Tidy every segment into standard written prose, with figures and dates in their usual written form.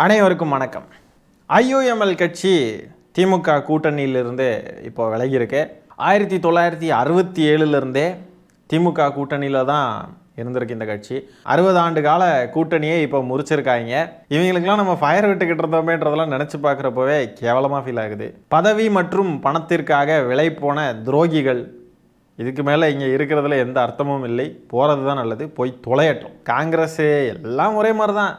அனைவருக்கும் வணக்கம். ஐயுஎம்எல் கட்சி திமுக கூட்டணியிலிருந்து இப்போ விலகியிருக்கு. 1967 திமுக கூட்டணியில் தான் இருந்திருக்கு இந்த கட்சி. 60 ஆண்டு கால கூட்டணியை இப்போ முறிச்சிருக்காங்க. இவங்களுக்கெல்லாம் நம்ம ஃபயர் விட்டுக்கிட்டு இருந்தோமேன்றதெல்லாம் நினச்சி பார்க்குறப்பவே கேவலமாக ஃபீல் ஆகுது. பதவி மற்றும் பணத்திற்காக விலை போன துரோகிகள். இதுக்கு மேலே இங்கே இருக்கிறதுல எந்த அர்த்தமும் இல்லை. போகிறது தான் நல்லது, போய் தொலையட்டும். காங்கிரஸ் எல்லாம் ஒரே மாதிரி தான்.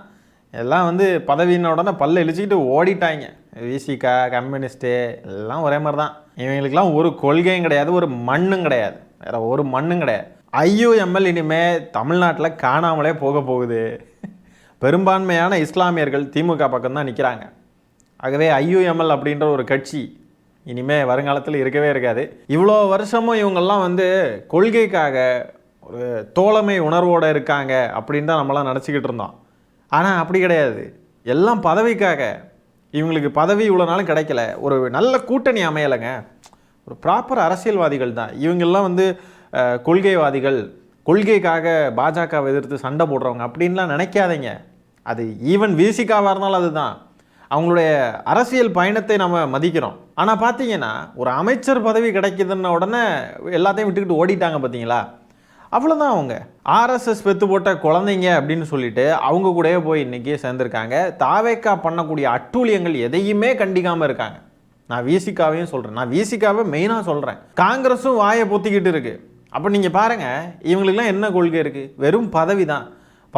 எல்லாம் பதவியின உடனே பல்ல இழிச்சிக்கிட்டு ஓடிட்டாங்க. விசிகா, கம்யூனிஸ்ட்டு எல்லாம் ஒரே மாதிரி தான். இவங்களுக்கெல்லாம் ஒரு கொள்கையும் கிடையாது, ஒரு மண்ணும் கிடையாது, வேறு ஒரு மண்ணும் கிடையாது. ஐயுஎம்எல் இனிமேல் தமிழ்நாட்டில் காணாமலே போக போகுது. பெரும்பான்மையான இஸ்லாமியர்கள் திமுக பக்கம்தான் நிற்கிறாங்க. ஆகவே ஐயுஎம்எல் அப்படின்ற ஒரு கட்சி இனிமேல் வருங்காலத்தில் இருக்கவே இருக்காது. இவ்வளோ வருஷமும் இவங்கெல்லாம் கொள்கைக்காக ஒரு தோழமை உணர்வோடு இருக்காங்க அப்படின்னு தான் நம்மளாம் நினச்சிக்கிட்டு இருந்தோம். ஆனால் அப்படி கிடையாது. எல்லாம் பதவிக்காக. இவங்களுக்கு பதவி இவ்வளோ நாளும் கிடைக்கல, ஒரு நல்ல கூட்டணி அமையலைங்க. ஒரு ப்ராப்பர் அரசியல்வாதிகள் தான் இவங்கெல்லாம். கொள்கைவாதிகள், கொள்கைக்காக பாஜகவை எதிர்த்து சண்டை போடுறவங்க அப்படின்லாம் நினைக்காதீங்க. அது ஈவன் விசிகாவாக இருந்தாலும் அதுதான். அவங்களுடைய அரசியல் பயணத்தை நம்ம மதிக்கிறோம். ஆனால் பார்த்தீங்கன்னா ஒரு அமைச்சர் பதவி கிடைக்குதுன்ன உடனே எல்லாத்தையும் விட்டுக்கிட்டு ஓடிட்டாங்க பார்த்தீங்களா? அவ்வளோதான். அவங்க ஆர்எஸ்எஸ் பெற்று போட்ட குழந்தைங்க அப்படின்னு சொல்லிட்டு அவங்க கூடயே போய் இன்றைக்கி சேர்ந்துருக்காங்க. தாவேக்கா பண்ணக்கூடிய அட்டூழியங்கள் எதையுமே கண்டிக்காமல் இருக்காங்க. நான் விசிகாவையும் சொல்கிறேன், நான் விசிகாவை மெயினாக சொல்கிறேன். காங்கிரஸும் வாயை பொத்திக்கிட்டு இருக்குது. அப்போ நீங்கள் பாருங்கள், இவங்களுக்கெல்லாம் என்ன கொள்கை இருக்குது? வெறும் பதவி தான்.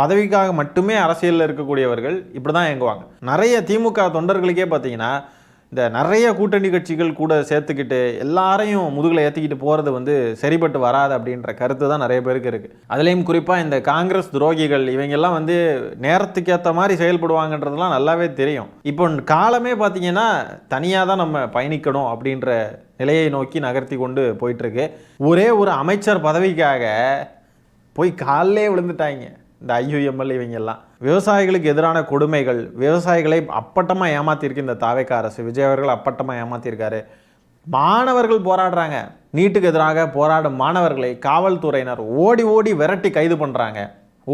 பதவிக்காக மட்டுமே அரசியலில் இருக்கக்கூடியவர்கள் இப்படி தான் இயங்குவாங்க. நிறைய திமுக தொண்டர்களுக்கே பார்த்தீங்கன்னா இந்த நிறைய கூட்டணி கட்சிகள் கூட சேர்த்துக்கிட்டு எல்லாரையும் முதுகில் ஏற்றிக்கிட்டு போகிறது சரிபட்டு வராது அப்படின்ற கருத்து தான் நிறைய பேருக்கு இருக்குது. அதுலேயும் குறிப்பாக இந்த காங்கிரஸ் துரோகிகள் இவங்கெல்லாம் நேரத்துக்கு ஏற்ற மாதிரி செயல்படுவாங்கன்றதுலாம் நல்லாவே தெரியும். இப்போ காலமே பார்த்தீங்கன்னா தனியாக தான் நம்ம பயணிக்கணும் அப்படின்ற நிலையை நோக்கி நகர்த்தி கொண்டு போயிட்டுருக்கு. ஒரே ஒரு அமைச்சர் பதவிக்காக போய் காலிலே விழுந்துட்டாங்க இந்த ஐயுஎம்எல் இவங்கெல்லாம். விவசாயிகளுக்கு எதிரான கொடுமைகள், விவசாயிகளை அப்பட்டமாக ஏமாற்றிருக்கு இந்த தாவேக்கா அரசு. விஜய் அவர்கள் அப்பட்டமாக ஏமாற்றிருக்காரு. மாணவர்கள் போராடுறாங்க. நீட்டுக்கு எதிராக போராடும் மாணவர்களை காவல்துறையினர் ஓடி ஓடி விரட்டி கைது பண்ணுறாங்க,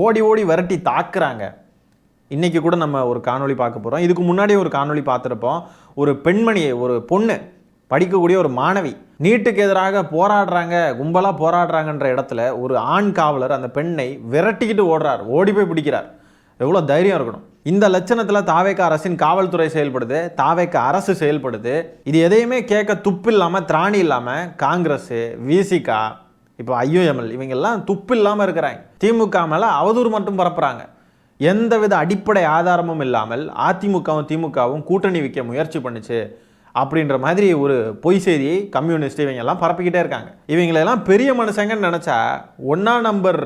ஓடி ஓடி விரட்டி தாக்குறாங்க. இன்றைக்கி கூட நம்ம ஒரு காணொளி பார்க்க போகிறோம். இதுக்கு முன்னாடி ஒரு காணொளி பார்த்துருப்போம். ஒரு பெண்மணியை, ஒரு பொண்ணு, படிக்கக்கூடிய ஒரு மாணவி நீட்டுக்கு எதிராக போராடுறாங்க, கும்பலாக போராடுறாங்கன்ற இடத்துல ஒரு ஆண் காவலர் அந்த பெண்ணை விரட்டிக்கிட்டு ஓடுறார், ஓடி போய் பிடிக்கிறார். எவ்வளோ தைரியம் இருக்கணும்! இந்த லட்சணத்தில் தாவேக்கா அரசின் காவல்துறை செயல்படுது, தாவேக்கா அரசு செயல்படுது. இது எதையுமே கேட்க துப்பு இல்லாமல், திராணி இல்லாமல் காங்கிரஸ், விசிகா, இப்போ ஐயுஎம்எல் இவங்கெல்லாம் துப்பு இல்லாமல் இருக்கிறாங்க. திமுக மேலே அவதூறு மட்டும் பரப்புகிறாங்க. எந்தவித அடிப்படை ஆதாரமும் இல்லாமல் அதிமுகவும் திமுகவும் கூட்டணி வைக்க முயற்சி பண்ணிச்சு அப்படின்ற மாதிரி ஒரு பொய் செய்தியை கம்யூனிஸ்ட் இவங்கெல்லாம் பரப்பிக்கிட்டே இருக்காங்க. இவங்களெல்லாம் பெரிய மனுஷங்கன்னு நினச்சா ஒன்றா நம்பர்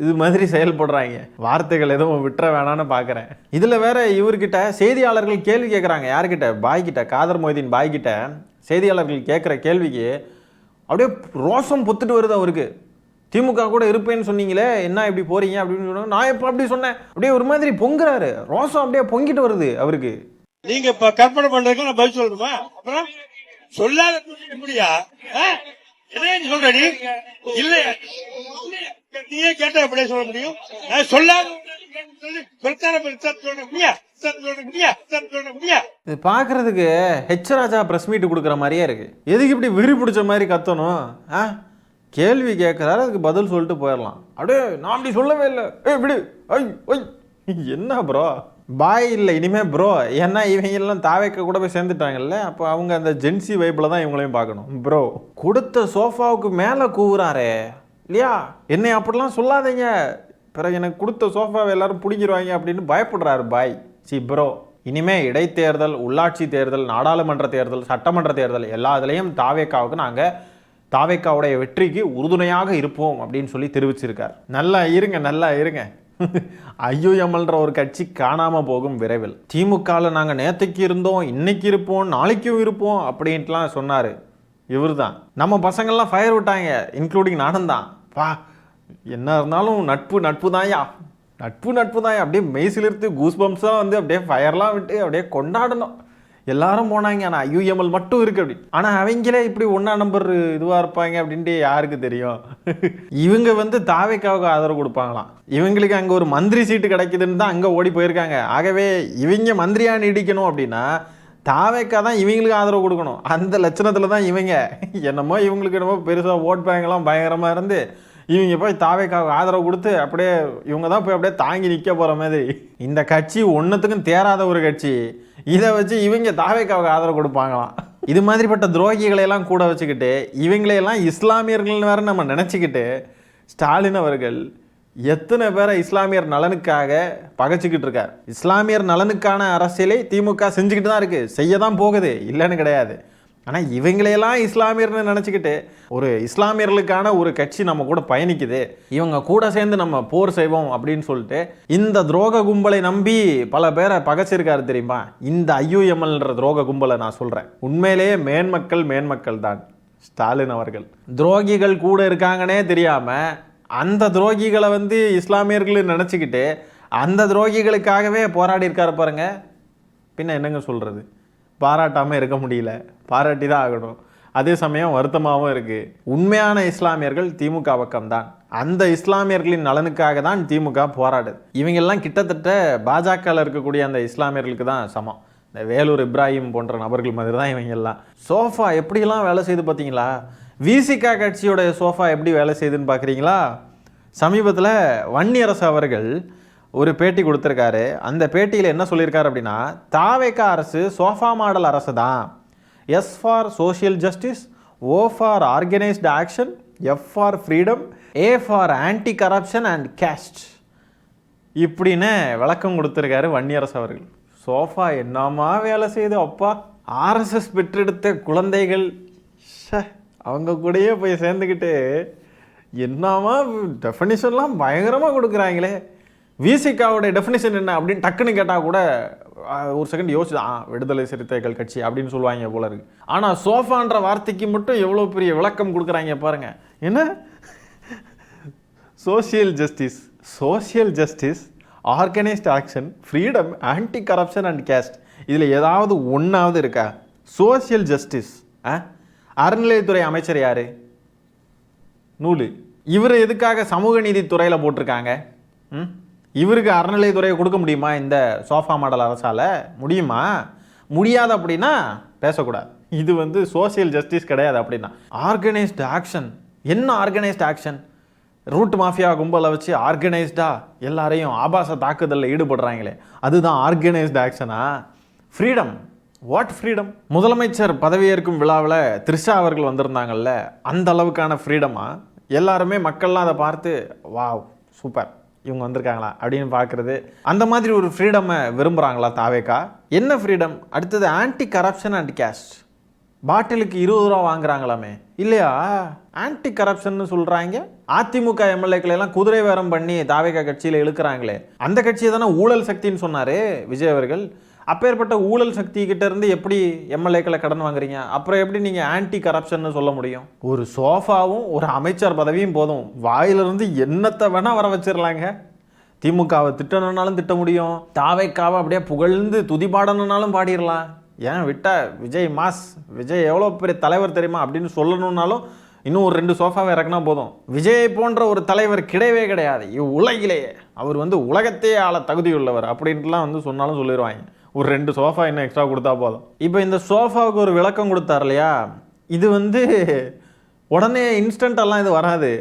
இது மாதிரி செயல்படுறாங்க. வார்த்தைகள் எதுவும் விட்டுற வேணான்னு பார்க்குறேன். இதில் வேற இவர்கிட்ட செய்தியாளர்கள் கேள்வி கேட்குறாங்க. யார்கிட்ட? பாய்கிட்ட, காதர் மொய்தீன் பாய்கிட்ட செய்தியாளர்கள் கேட்குற கேள்விக்கு அப்படியே ரோஷம் பொத்துட்டு வருது அவருக்கு. திமுக கூட இருப்பேன்னு சொன்னீங்களே, என்ன இப்படி போறீங்க அப்படின்னு சொன்னாங்க. நான் எப்போ அப்படி சொன்னேன்? அப்படியே ஒரு மாதிரி பொங்குறாரு, ரோஷம் அப்படியே பொங்கிட்டு வருது அவருக்கு. நீங்க இப்ப கற்பனை பண்றதுக்கு நான் பதில் சொல்லணுமா? அப்புறம் சொல்லாத முடியா என்ன சொல்ற நீ? இல்லையா நீயே கேட்டா எப்படியே சொல்ல முடியும்? சொல்லாத இது பாக்குறதுக்கு ஹெச் ராஜா பிரஸ் மீட் கொடுக்குற மாதிரியே இருக்கு. எதுக்கு இப்படி விரி பிடிச்ச மாதிரி கத்தணும்? கேள்வி கேட்கறாரு, அதுக்கு பதில் சொல்லிட்டு போயிடலாம். அப்படியே நான் அப்படி சொல்லவே இல்லை, விடு, என்ன ப்ரோ பாய் இல்லை இனிமே ப்ரோ. ஏன்னா இவங்கெல்லாம் தாவேக்க கூட போய் சேர்ந்துட்டாங்கல்ல, அப்போ அவங்க அந்த ஜென்சி வைப்பில் தான் இவங்களையும் பார்க்கணும். ப்ரோ கொடுத்த சோஃபாவுக்கு மேலே கூவுறாரே இல்லையா? என்னை அப்படிலாம் சொல்லாதீங்க, பிறகு எனக்கு கொடுத்த சோஃபாவை எல்லாரும் பிடிக்கிடுவாங்க அப்படின்னு பயப்படுறாரு பாய். ப்ரோ இனிமே இடைத்தேர்தல், உள்ளாட்சி தேர்தல், நாடாளுமன்ற தேர்தல், சட்டமன்ற தேர்தல் எல்லாத்துலேயும் தாவேக்காவுக்கு நாங்கள் தாவேக்காவுடைய வெற்றிக்கு உறுதுணையாக இருப்போம் அப்படின்னு சொல்லி தெரிவிச்சிருக்கார். நல்லா இருங்க, நல்லா இருங்க. ஐயுஎம்எல்ன்ற ஒரு கட்சி காணாமல் போகும் விரைவில். திமுகவில் நாங்கள் நேற்றுக்கு இருந்தோம், இன்னைக்கு இருப்போம், நாளைக்கும் இருப்போம் அப்படின்ட்டுலாம் சொன்னார் இவர் தான். நம்ம பசங்கள்லாம் ஃபயர் விட்டாங்க, இன்க்ளூடிங் நானும் தான். என்ன இருந்தாலும் நட்பு நட்பு தான்யா, நட்பு நட்பு தான்யா. அப்படியே மெய்சிலிருந்து கூஸ் பம்ப்ஸாக அப்படியே ஃபயர்லாம் விட்டு அப்படியே கொண்டாடணும். எல்லாரும் போனாங்க, ஆனால் ஐயூஎம்எல் மட்டும் இருக்கு அப்படி. ஆனால் அவங்களே இப்படி 1ஆம் நம்பர் இதுவாக இருப்பாங்க அப்படின்ட்டு யாருக்கு தெரியும்? இவங்க வந்து தாவேக்காவுக்கு ஆதரவு கொடுப்பாங்களாம். இவங்களுக்கு அங்கே ஒரு மந்திரி சீட்டு கிடைக்குதுன்னு தான் அங்கே ஓடி போயிருக்காங்க. ஆகவே இவங்க மந்திரியா நீடிக்கணும் அப்படின்னா தாவேக்கா தான் இவங்களுக்கு ஆதரவு கொடுக்கணும். அந்த லட்சணத்தில் தான் இவங்க என்னமோ இவங்களுக்கு என்னமோ பெருசாக ஓட் பேங்கெல்லாம் பயங்கரமாக இருந்து இவங்க போய் தாவேக்காவுக்கு ஆதரவு கொடுத்து அப்படியே இவங்க தான் போய் அப்படியே தாங்கி நிற்க போகிற மாதிரி. இந்த கட்சி ஒன்றுத்துக்கும் தேராத ஒரு கட்சி, இதை வச்சு இவங்க தாவேக்காவுக்கு ஆதரவு கொடுப்பாங்களாம். இது மாதிரிப்பட்ட துரோகிகளையெல்லாம் கூட வச்சுக்கிட்டு இவங்களையெல்லாம் இஸ்லாமியர்கள்னு வேறு நம்ம நினச்சிக்கிட்டு ஸ்டாலின் அவர்கள் எத்தனை பேரை இஸ்லாமியர் நலனுக்காக பகைச்சிக்கிட்டு இருக்கார். இஸ்லாமியர் நலனுக்கான அரசியலை திமுக செஞ்சுக்கிட்டு தான் இருக்குது, செய்ய தான் போகுது, இல்லைன்னு கிடையாது. ஆனால் இவங்களையெல்லாம் இஸ்லாமியர்னு நினச்சிக்கிட்டு ஒரு இஸ்லாமியர்களுக்கான ஒரு கட்சி நம்ம கூட பயணிக்குது, இவங்க கூட சேர்ந்து நம்ம போர் செய்வோம் அப்படின்னு சொல்லிட்டு இந்த துரோக கும்பலை நம்பி பல பேரை பகைச்சிருக்காரு தெரியுமா? இந்த ஐயூஎம்எல்ன்ற துரோக கும்பலை நான் சொல்கிறேன். உண்மையிலேயே மேன்மக்கள் தான் ஸ்டாலின் அவர்கள். துரோகிகள் கூட இருக்காங்கன்னே தெரியாமல் அந்த துரோகிகளை வந்து இஸ்லாமியர்கள் நினச்சிக்கிட்டு அந்த துரோகிகளுக்காகவே போராடி இருக்காரு பாருங்க. பின்ன என்னங்க சொல்கிறது? பாராட்டாமல் இருக்க முடியல, பாராட்டி தான் ஆகணும். அதே சமயம் வருத்தமாகவும் இருக்குது. உண்மையான இஸ்லாமியர்கள் திமுக பக்கம்தான். அந்த இஸ்லாமியர்களின் நலனுக்காக தான் திமுக போராடுது. இவங்கெல்லாம் கிட்டத்தட்ட பாஜகவில் இருக்கக்கூடிய அந்த இஸ்லாமியர்களுக்கு தான் சமம். இந்த வேலூர் இப்ராஹிம் போன்ற நபர்கள் மாதிரி தான் இவங்க எல்லாம். சோஃபா எப்படிலாம் வேலை செய்து பார்த்தீங்களா? விசிகா கட்சியோட சோஃபா எப்படி வேலை செய்யுதுன்னு பார்க்குறீங்களா? சமீபத்தில் வன்னியரசு அவர்கள் ஒரு பேட்டி கொடுத்துருக்காரு. அந்த பேட்டியில் என்ன சொல்லியிருக்காரு அப்படின்னா, தாவேக்கா அரசு சோஃபா மாடல் அரசு தான். S for social justice, O for organised action, F for freedom, A for anti corruption and caste இப்படின்னு விளக்கம் கொடுத்துருக்காரு வன்னியரசு அவர்கள். சோஃபா என்னமா வேலை செய்யுது அப்பா! ஆர்எஸ்எஸ் பெற்றெடுத்த குழந்தைகள் அவங்க கூடயே போய் சேர்ந்துக்கிட்டு என்னமா டெஃபினிஷன்லாம் பயங்கரமாக கொடுக்குறாங்களே. விசிகாவோட டெஃபினிஷன் என்ன அப்படின்னு டக்குன்னு கேட்டால் கூட ஒரு செகண்ட் யோசிச்சு விடுதலை சிறுத்தைகள் கட்சி அப்படின்னு சொல்லுவாங்க போல இருக்கு. ஆனால் சோஃபான்ற வார்த்தைக்கு மட்டும் எவ்வளோ பெரிய விளக்கம் கொடுக்குறாங்க பாருங்க. என்ன social justice, organised action, freedom, anti corruption and caste, இதில் ஏதாவது ஒன்றாவது இருக்கா? சோஷியல் ஜஸ்டிஸ் அறநிலையத்துறை அமைச்சர் யாரு? நூலு. இவர் எதுக்காக சமூக நீதித்துறையில் போட்டிருக்காங்க? இவருக்கு அறநிலையத்துறையை கொடுக்க முடியுமா இந்த சோஃபா மாடல் அரசால்? முடியுமா? முடியாது அப்படின்னா பேசக்கூடாது. இது வந்து சோஷியல் ஜஸ்டிஸ் கிடையாது அப்படின்னா. ஆர்கனைஸ்டு ஆக்ஷன் என்ன? ஆர்கனைஸ்டு ஆக்ஷன் ரூட் மாஃபியா கும்பலை வச்சு ஆர்கனைஸ்டாக எல்லாரையும் ஆபாச தாக்குதலில் ஈடுபடுறாங்களே, அதுதான் ஆர்கனைஸ்டு ஆக்ஷனா? Freedom, what freedom? முதலமைச்சர் பதவியேற்கும் விழாவில் த்ரிஷா அவர்கள் வந்திருந்தாங்கல்ல, அந்த அளவுக்கான ஃப்ரீடமா? எல்லாருமே மக்கள்லாம் அதை பார்த்து வாவ் சூப்பர் இவங்க வந்திருக்காங்களா அப்படின்னு பார்க்குறது, அந்த மாதிரி ஒரு ஃப்ரீடமை விரும்புகிறாங்களா தாவேக்கா? என்ன ஃப்ரீடம்? அடுத்தது ஆன்டி கரப்ஷன் அண்ட் கேஸ்ட். பாட்டிலுக்கு 20 ரூபா வாங்குறாங்களாமே, இல்லையா? ஆன்டி கரப்ஷன் சொல்கிறாங்க. அதிமுக எம்எல்ஏக்களை எல்லாம் குதிரை வேரம் பண்ணி தாவேக்கா கட்சியில் இழுக்கிறாங்களே, அந்த கட்சியை தானே ஊழல் சக்தின்னு சொன்னார் விஜய் அவர்கள். அப்பேற்பட்ட ஊழல் சக்தி கிட்ட இருந்து எப்படி எம்எல்ஏக்களை கடன் வாங்குறீங்க? அப்புறம் எப்படி நீங்கள் ஆன்டி கரப்ஷன் சொல்ல முடியும்? ஒரு சோஃபாவும் ஒரு அமைச்சர் பதவியும் போதும், வாயிலிருந்து என்னத்தை வேணால் வர வச்சிடலாங்க. திமுகவை திட்டணுன்னாலும் திட்ட முடியும், தாவேக்காவை அப்படியே புகழ்ந்து துதிபாடணுன்னாலும் பாடிடலாம். ஏன் விட்டா விஜய் மாஸ், விஜய் எவ்வளோ பெரிய தலைவர் தெரியுமா அப்படின்னு சொல்லணுன்னாலும் இன்னும் ஒரு 2 சோஃபாவை இறக்குனா போதும். விஜய் போன்ற ஒரு தலைவர் கிடையவே கிடையாது இவ்வுலகிலேயே, அவர் வந்து உலகத்தையே ஆள தகுதியுள்ளவர் அப்படின்ட்டுலாம் வந்து சொன்னாலும் சொல்லிடுவாங்க. ஒரு 2 சோஃபா இன்னும் எக்ஸ்ட்ரா கொடுத்தா போதும். இப்போ இந்த சோஃபாவுக்கு ஒரு விளக்கம் கொடுத்தார் இல்லையா, இது வந்து உடனே இன்ஸ்டண்ட்டெல்லாம் இது வராது.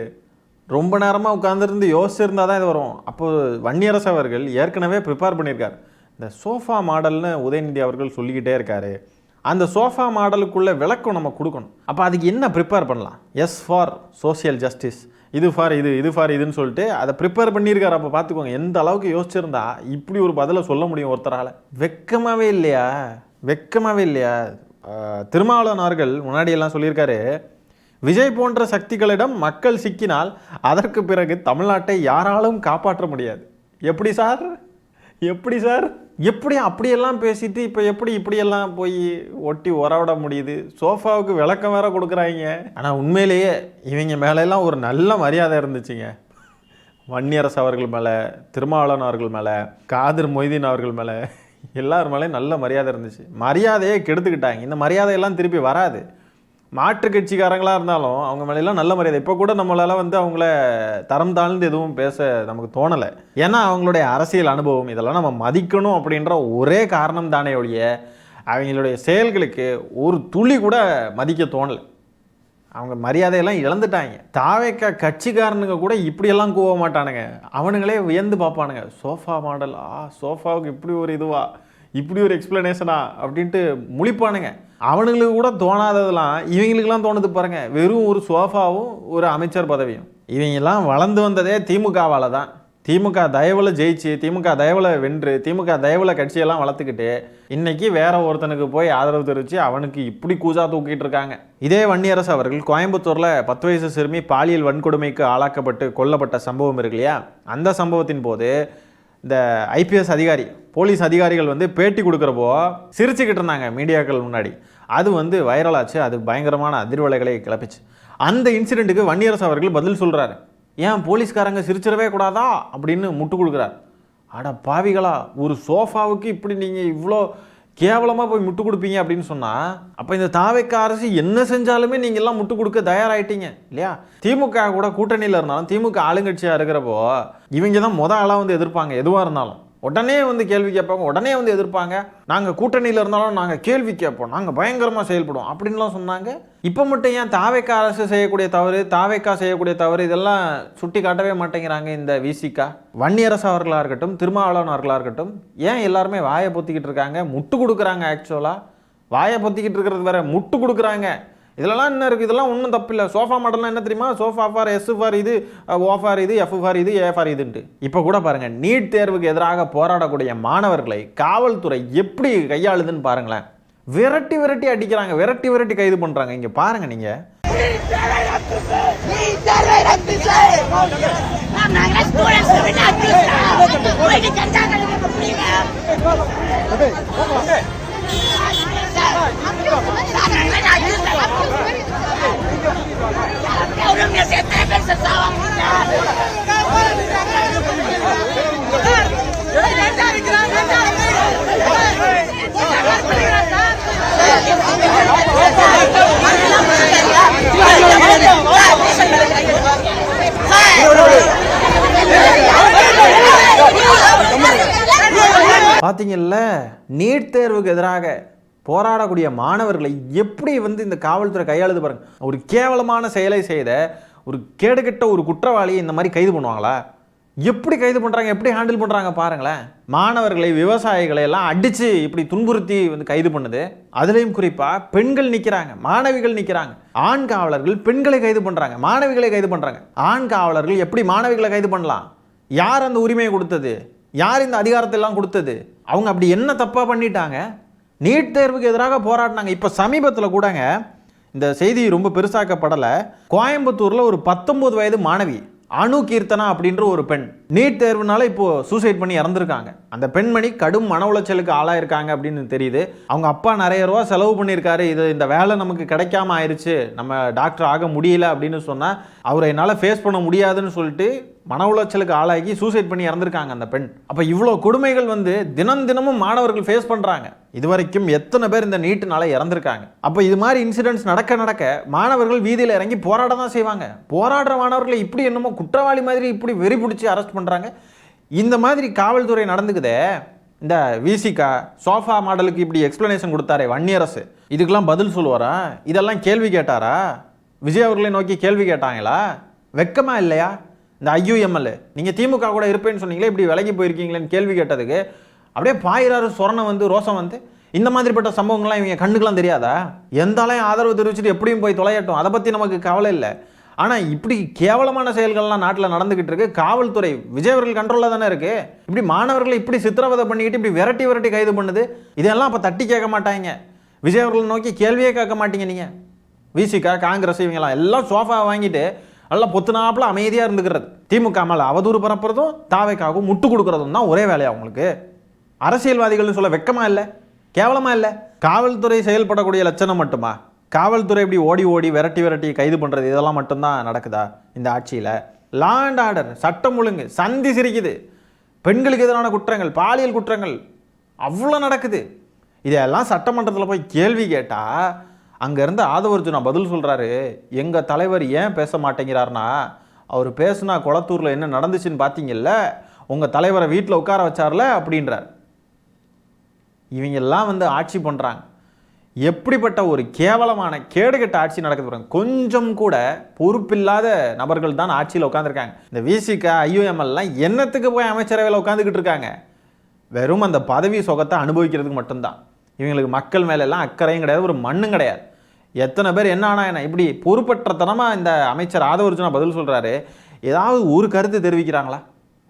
ரொம்ப நேரமாக உட்காந்துருந்து யோசிச்சிருந்தால் தான் இது வரும். அப்போது வன்னியரசு அவர்கள் ஏற்கனவே ப்ரிப்பேர் பண்ணியிருக்கார். இந்த சோஃபா மாடல்னு உதயநிதி அவர்கள் சொல்லிக்கிட்டே இருக்காரு. அந்த சோஃபா மாடலுக்குள்ள விளக்கம் நம்ம கொடுக்கணும். அப்போ அதுக்கு என்ன ப்ரிப்பேர் பண்ணலாம்? எஸ் ஃபார் சோஷியல் ஜஸ்டிஸ், இது ஃபார் இதுன்னு சொல்லிட்டு அதை ப்ரிப்பேர் பண்ணியிருக்காரு. அப்போ பார்த்துக்கோங்க எந்த அளவுக்கு யோசிச்சிருந்தா இப்படி ஒரு பதிலை சொல்ல முடியும் ஒருத்தரால். வெக்கமாகவே இல்லையா? திருமாவளவன் அவர்கள் முன்னாடியெல்லாம் சொல்லியிருக்காரு, விஜய் போன்ற சக்திகளிடம் மக்கள் சிக்கினால் அதற்கு பிறகு தமிழ்நாட்டை யாராலும் காப்பாற்ற முடியாது. எப்படி சார் எப்படி அப்படியெல்லாம் பேசிட்டு இப்போ எப்படி இப்படியெல்லாம் போய் ஒட்டி உறவிட முடியுது? சோஃபாவுக்கு விளக்கம் வேற கொடுக்குறாங்க. ஆனால் உண்மையிலேயே இவங்க மேலெல்லாம் ஒரு நல்ல மரியாதை இருந்துச்சுங்க. வன்னியரசு அவர்கள் மேலே, திருமாவளவன் அவர்கள் மேலே, காதிர் மொய்தீன் அவர்கள் மேலே எல்லார் மேலேயும் நல்ல மரியாதை இருந்துச்சு. மரியாதையே கெடுத்துக்கிட்டாங்க. இந்த மரியாதையெல்லாம் திருப்பி வராது. மாற்று கட்சிக்காரங்களாக இருந்தாலும் அவங்க மேலெல்லாம் நல்ல மரியாதை. இப்போ கூட நம்மளால் வந்து அவங்கள தரம் தாழ்ந்து எதுவும் பேச நமக்கு தோணலை. ஏன்னா அவங்களுடைய அரசியல் அனுபவம் இதெல்லாம் நம்ம மதிக்கணும் அப்படின்ற ஒரே காரணம் தானே ஒழிய அவங்களுடைய செயல்களுக்கு ஒரு துளி கூட மதிக்க தோணலை. அவங்க மரியாதையெல்லாம் இழந்துட்டாங்க. தாவேக்கா கட்சிக்காரனுங்க கூட இப்படியெல்லாம் கூவ மாட்டானுங்க. அவனுங்களே வியந்து பார்ப்பானுங்க. சோஃபா மாடல், சோஃபாவுக்கு இப்படி ஒரு இதுவா, இப்படி ஒரு எக்ஸ்பிளனேஷனா அப்படின்ட்டு முழிப்பானுங்க. அவனுங்களுக்கு கூட தோணாததெல்லாம் இவங்களுக்கெல்லாம் தோணுது பாருங்க. வெறும் ஒரு சோஃபாவும் ஒரு அமைச்சர் பதவியும். இவங்கெல்லாம் வளர்ந்து வந்ததே திமுகவால் தான். திமுக தயவில் ஜெயிச்சு, திமுக தயவில் வென்று, திமுக தயவில் கட்சியெல்லாம் வளர்த்துக்கிட்டு இன்னைக்கு வேற ஒருத்தனுக்கு போய் ஆதரவு தெரிவித்து அவனுக்கு இப்படி கூஜா தூக்கிட்டு இருக்காங்க. இதே வன்னியரசு அவர்கள் கோயம்புத்தூரில் 10 வயசு சிறுமி பாலியல் வன்கொடுமைக்கு ஆளாக்கப்பட்டு கொல்லப்பட்ட சம்பவம் இருக்கு இல்லையா, அந்த சம்பவத்தின் போது இந்த ஐபிஎஸ் அதிகாரி, போலீஸ் அதிகாரிகள் வந்து பேட்டி கொடுக்குறப்போ சிரிச்சுக்கிட்டு இருந்தாங்க மீடியாக்கள் முன்னாடி. அது வந்து வைரலாச்சு. அது பயங்கரமான அதிர்வலைகளை கிளப்பிச்சு. அந்த இன்சிடெண்ட்டுக்கு வன்னியரசு அவர்கள் பதில் சொல்கிறாரு. ஏன் போலீஸ்காரங்க சிரிச்சிடவே கூடாதா அப்படின்னு முட்டு கொடுக்குறார். அட பாவிகளா, ஒரு சோஃபாவுக்கு இப்படி நீங்கள் இவ்வளோ கேவலமாக போய் முட்டு கொடுப்பீங்க அப்படின்னு சொன்னால் அப்போ இந்த தாவேக்கா அரசு என்ன செஞ்சாலுமே நீங்கள் எல்லாம் முட்டு கொடுக்க தயாராகிட்டீங்க இல்லையா? திமுக கூட கூட்டணியில் இருந்தாலும் திமுக ஆளுங்கட்சியாக இருக்கிறப்போ இவங்க தான் ஆளாக வந்து எதிர்ப்பாங்க. எதுவாக இருந்தாலும் உடனே வந்து கேள்வி கேட்பாங்க, உடனே வந்து எதிர்ப்பாங்க. நாங்கள் கூட்டணியில் இருந்தாலும் நாங்கள் கேள்வி கேட்போம், நாங்கள் பயங்கரமாக செயல்படுவோம் அப்படின்லாம் சொன்னாங்க. இப்போ மட்டும் ஏன் தாவேக்கா அரசு செய்யக்கூடிய தவறு, தாவேக்கா செய்யக்கூடிய தவறு இதெல்லாம் சுட்டி காட்டவே மாட்டேங்கிறாங்க இந்த விசிகா? வன்னியரசு அவர்களாக இருக்கட்டும், திருமாவளவன் அவர்களாக இருக்கட்டும், ஏன் எல்லாருமே வாயை பொத்திக்கிட்டு இருக்காங்க? முட்டு கொடுக்குறாங்க. ஆக்சுவலாக வாயை பொத்திக்கிட்டு இருக்கிறது வேற, முட்டு கொடுக்குறாங்க. இதெல்லாம் என்ன இருக்குது? இதெல்லாம் ஒன்றும் தப்பு இல்லை. சோஃபா மாடல்லாம் என்ன தெரியுமா? சோஃபா ஃபார் எஸ் ஃபார் இது, ஓ ஃபார் இது, எஃப் ஃபார் இது, ஏ ஃபார் இதுன்ட்டு. இப்போ கூட பாருங்கள், நீட் தேர்வுக்கு எதிராக போராடக்கூடிய மாணவர்களை காவல்துறை எப்படி கையாளுதுன்னு பாருங்களேன். விரட்டி விரட்டி அடிக்கிறாங்க, விரட்டி விரட்டி கைது பண்ணுறாங்க. இங்கே பாருங்க நீங்கள். பார்த்தீங்கல்ல, நீட் தேர்வுக்கு எதிராக போராடக்கூடிய மாணவர்களை எப்படி வந்து இந்த காவல்துறை கையாளுது பாருங்க. ஒரு கேவலமான செயலை செய்த ஒரு கேடுகெட்ட ஒரு குற்றவாளியை இந்த மாதிரி கைது பண்ணுவாங்களா? எப்படி கைது பண்ணுறாங்க, எப்படி ஹேண்டில் பண்ணுறாங்க பாருங்களேன். மாணவர்களை, விவசாயிகளை எல்லாம் அடித்து இப்படி துன்புறுத்தி வந்து கைது பண்ணுது. அதுலேயும் குறிப்பாக பெண்கள் நிற்கிறாங்க, மாணவிகள் நிற்கிறாங்க. ஆண் காவலர்கள் பெண்களை கைது பண்ணுறாங்க, மாணவிகளை கைது பண்ணுறாங்க. ஆண் காவலர்கள் எப்படி மாணவிகளை கைது பண்ணலாம்? யார் அந்த உரிமையை கொடுத்தது? யார் இந்த அதிகாரத்தை எல்லாம் கொடுத்தது? அவங்க அப்படி என்ன தப்பாக பண்ணிட்டாங்க? நீட் தேர்வுக்கு எதிராக போராடினாங்க. இப்போ சமீபத்தில் கூடங்க இந்த செய்தி ரொம்ப பெருசாக்கப்படலை. கோயம்புத்தூரில் ஒரு 19 வயது மாணவி அணு கீர்த்தனா அப்படின்ற ஒரு பெண் நீட் தேர்வுனால இப்போ சூசைட் பண்ணி இறந்துருக்காங்க. அந்த பெண்மணி கடும் மன உளைச்சலுக்கு ஆளாயிருக்காங்க அப்படின்னு தெரியுது. அவங்க அப்பா நிறைய ரூபா செலவு பண்ணியிருக்காரு. இந்த வேலை நமக்கு கிடைக்காம ஆயிடுச்சு, நம்ம டாக்டர் ஆக முடியல அப்படின்னு சொன்னால் அவரை என்னால் ஃபேஸ் பண்ண முடியாதுன்னு சொல்லிட்டு மன உளைச்சலுக்கு ஆளாகி சூசைட் பண்ணி இறந்துருக்காங்க அந்த பெண். அப்போ இவ்வளோ கொடுமைகள் வந்து தினமும் மாணவர்கள் ஃபேஸ் பண்ணுறாங்க. இதுவரைக்கும் எத்தனை பேர் இந்த நீட்டுனால இறந்துருக்காங்க. அப்போ இது மாதிரி இன்சிடென்ட்ஸ் நடக்க மாணவர்கள் வீதியில் இறங்கி போராட தான் செய்வாங்க. போராடுற மாணவர்களை இப்படி என்னமோ குற்றவாளி மாதிரி இப்படி வெறி பிடிச்சி அரெஸ்ட் பண்ணுறாங்க. இந்த மாதிரி காவல்துறை நடந்துக்குதே. இந்த விசிகா சோஃபா மாடலுக்கு இப்படி எக்ஸ்பிளனேஷன் கொடுத்தாரே வன்னியரசு, இதுக்கெல்லாம் பதில் சொல்லுவாரா? இதெல்லாம் கேள்வி கேட்டாரா? விஜய் அவர்களை நோக்கி கேள்வி கேட்டாங்களா? வெக்கமா இல்லையா? இந்த ஐயூஎம்எல் நீங்கள் திமுக கூட இருப்பேன்னு சொன்னீங்களே, இப்படி விலகி போயிருக்கீங்களேன்னு கேள்வி கேட்டதுக்கு அப்படியே பாயிராரு சொரணம் வந்து ரோசம் வந்து இந்த மாதிரிப்பட்ட சம்பவங்கள்லாம் இவங்க கண்ணுக்கெல்லாம் தெரியாதா? எந்தாலையும் ஆதரவு தெரிவிச்சுட்டு எப்படியும் போய் தொலையட்டும், அதை பற்றி நமக்கு கவலை இல்லை. ஆனால் இப்படி கேவலமான செயல்கள்லாம் நாட்டில் நடந்துக்கிட்டு இருக்கு. காவல்துறை விஜய் அவர்கள் கண்ட்ரோலில் தானே இருக்கு. இப்படி மாணவர்களை இப்படி சித்திரவதை பண்ணிக்கிட்டு இப்படி விரட்டி கைது பண்ணுது. இதெல்லாம் அப்போ தட்டி கேட்க மாட்டாங்க. விஜய் அவர்களை நோக்கி கேள்வியே கேட்க மாட்டீங்க நீங்கள். விசிகா, காங்கிரஸ் இவங்கெல்லாம் எல்லாம் சோஃபா வாங்கிட்டு எல்லாம் பொத்துனாப்புல அமைதியாக இருந்துக்கிறது. திமுக மேலே அவதூறு பரப்புறதும் தாவேக்காகவும் முட்டு கொடுக்குறதும் தான் ஒரே வேலையா உங்களுக்கு? அரசியல்வாதிகள்னு சொல்ல வெக்கமா இல்லை, கேவலமா இல்லை? காவல்துறை செயல்படக்கூடிய லட்சணம் மட்டுமா? காவல்துறை இப்படி ஓடி விரட்டி கைது பண்ணுறது இதெல்லாம் மட்டும்தான் நடக்குதா இந்த ஆட்சியில்? லா அண்ட் ஆர்டர், சட்டம் ஒழுங்கு சந்தி சிரிக்குது. பெண்களுக்கு எதிரான குற்றங்கள், பாலியல் குற்றங்கள் அவ்வளோ நடக்குது. இதெல்லாம் சட்டமன்றத்தில் போய் கேள்வி கேட்டால் அங்கேருந்து ஆதவர்ஜுனா பதில் சொல்கிறாரு, எங்கள் தலைவர் ஏன் பேச மாட்டேங்கிறாருன்னா, அவர் பேசுனா குளத்தூரில் என்ன நடந்துச்சுன்னு பார்த்தீங்கல்ல, உங்கள் தலைவரை வீட்டில் உட்கார வச்சார்ல அப்படின்றார். இவங்கெல்லாம் வந்து ஆட்சி பண்ணுறாங்க. எப்படிப்பட்ட ஒரு கேவலமான கேடுகட்ட ஆட்சி நடக்குது பாருங்க. கொஞ்சம் கூட பொறுப்பில்லாத நபர்கள் தான் ஆட்சியில் உட்காந்துருக்காங்க. இந்த விசிக ஐயுஎம்எல்லாம் என்னத்துக்கு போய் அமைச்சரவையில் உட்காந்துக்கிட்டு இருக்காங்க? வெறும் அந்த பதவி சுகத்தை அனுபவிக்கிறதுக்கு மட்டும்தான். இவங்களுக்கு மக்கள் மேலெல்லாம் அக்கறையும் கிடையாது, ஒரு மண்ணும் கிடையாது. எத்தனை பேர் என்ன ஆனா என்ன இப்படி பொறுப்பற்றத்தனமாக இந்த அமைச்சர் ஆதவர்ஜுனா பதில் சொல்கிறாரு. ஏதாவது ஒரு கருத்து தெரிவிக்கிறாங்களா?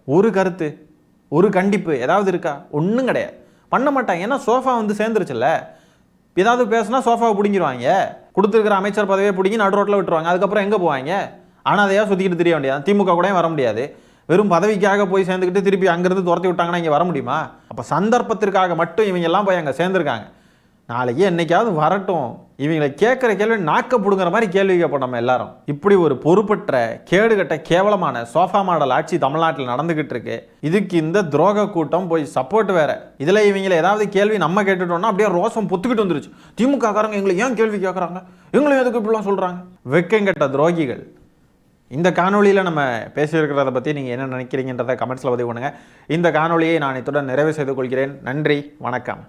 ஒரு கருத்து, ஒரு கண்டிப்பு ஏதாவது இருக்கா? ஒன்றும் கிடையாது, பண்ண மாட்டாங்க. ஏன்னா சோஃபா வந்து சேர்ந்துருச்சுல்ல. ஏதாவது பேசுனா சோஃபாவை பிடிங்கிடுவாங்க, கொடுத்துருக்கிற அமைச்சர் பதவியை பிடிங்கி நடு ரோட்டில் விட்டுருவாங்க. அதுக்கப்புறம் எங்கே போவாங்க? ஆனால் அதையாக சுற்றிக்கிட்டு தெரிய வேண்டியது. திமுக கூட வர முடியாது. வெறும் பதவிக்காக போய் சேர்ந்துக்கிட்டு திருப்பி அங்கேருந்து துரத்தி விட்டாங்கன்னா இங்கே வர முடியுமா? அப்போ சந்தர்ப்பத்திற்காக மட்டும் இவங்க எல்லாம் போய் அங்கே சேர்ந்துருக்காங்க. நாளைக்கு என்னைக்காவது வரட்டும், இவங்களை கேட்குற கேள்வி நாக்க பிடுங்குற மாதிரி கேள்வி கேட்போம் நம்ம எல்லாரும். இப்படி ஒரு பொறுப்பற்ற கேடுகட்ட கேவலமான சோஃபா மாடல் ஆட்சி தமிழ்நாட்டில் நடந்துகிட்டு இருக்கு. இதுக்கு இந்த துரோக கூட்டம் போய் சப்போர்ட் வேற. இதில் இவங்களை ஏதாவது கேள்வி நம்ம கேட்டுட்டோம்னா அப்படியே ரோசம் பொத்துக்கிட்டு வந்துருச்சு. திமுக காரங்க எங்களை ஏன் கேள்வி கேட்குறாங்க, எங்களை எதுக்கு இப்படிலாம் சொல்கிறாங்க? வெக்கங்கெட்ட துரோகிகள். இந்த காணொலியில் நம்ம பேசியிருக்கிறத பற்றி நீங்கள் என்ன நினைக்கிறீங்கன்றதை கமெண்ட்ஸில் பதிவு பண்ணுங்கள். இந்த காணொலியை நான் இத்துடன் நிறைவு செய்து கொள்கிறேன். நன்றி, வணக்கம்.